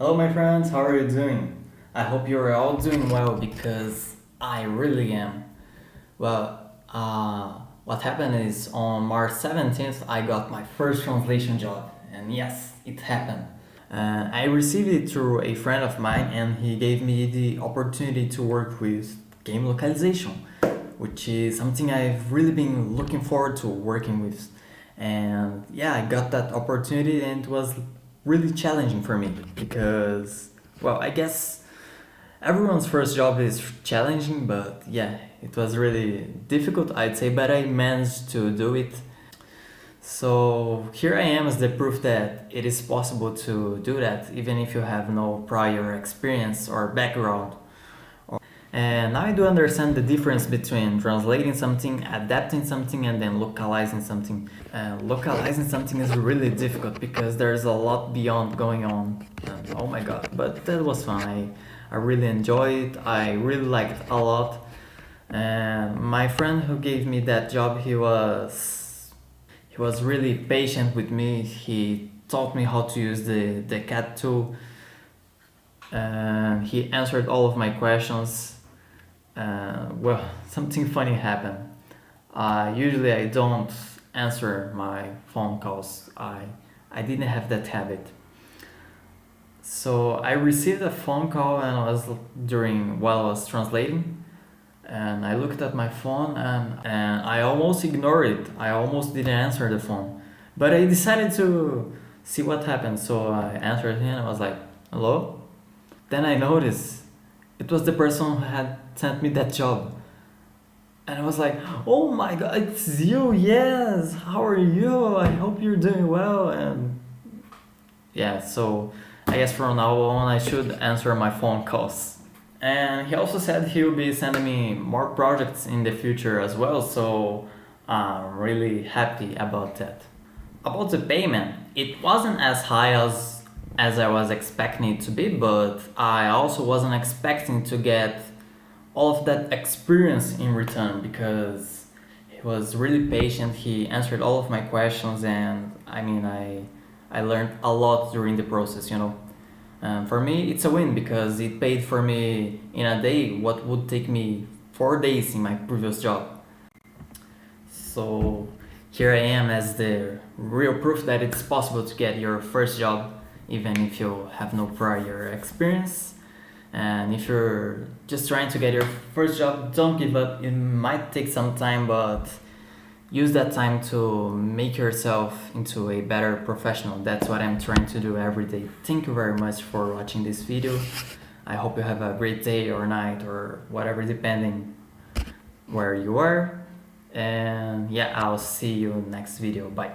Hello my friends, how are you doing? I hope you're all doing well because I really am. What happened is on March 17th I got my first translation job, and yes, it happened. I received it through a friend of mine, and he gave me the opportunity to work with game localization, which is something I've really been looking forward to working with. And yeah, I got that opportunity, and it was really challenging for me because, well, I guess everyone's first job is challenging, but yeah, it was really difficult, I'd say, but I managed to do it. So here I am as the proof that it is possible to do that even if you have no prior experience or background. And now I do understand the difference between translating something, adapting something, and then localizing something. Localizing something is really difficult because there's a lot beyond going on. And oh my god, but that was fun. I really enjoyed it. I really liked it a lot. And my friend who gave me that job, he was really patient with me. He taught me how to use the cat tool. And he answered all of my questions. Something funny happened. Usually I don't answer my phone calls. I didn't have that habit. So I received a phone call and while I was translating, and I looked at my phone and I almost ignored it. I almost didn't answer the phone. But I decided to see what happened. So I answered him and I was like, hello? Then I noticed it was the person who had sent me that job. And I was like, oh my god, it's you, yes, how are you? I hope you're doing well. And yeah, so I guess from now on I should answer my phone calls. And he also said he'll be sending me more projects in the future as well, so I'm really happy about that. About the payment, it wasn't as high as I was expecting it to be, but I also wasn't expecting to get all of that experience in return because he was really patient. He answered all of my questions, and I learned a lot during the process. For me, it's a win because it paid for me in a day what would take me 4 days in my previous job. So here I am as the real proof that it's possible to get your first job even if you have no prior experience. And if you're just trying to get your first job, don't give up. It might take some time, but use that time to make yourself into a better professional. That's what I'm trying to do every day. Thank you very much for watching this video. I hope you have a great day or night or whatever, depending where you are. And yeah, I'll see you next video. Bye.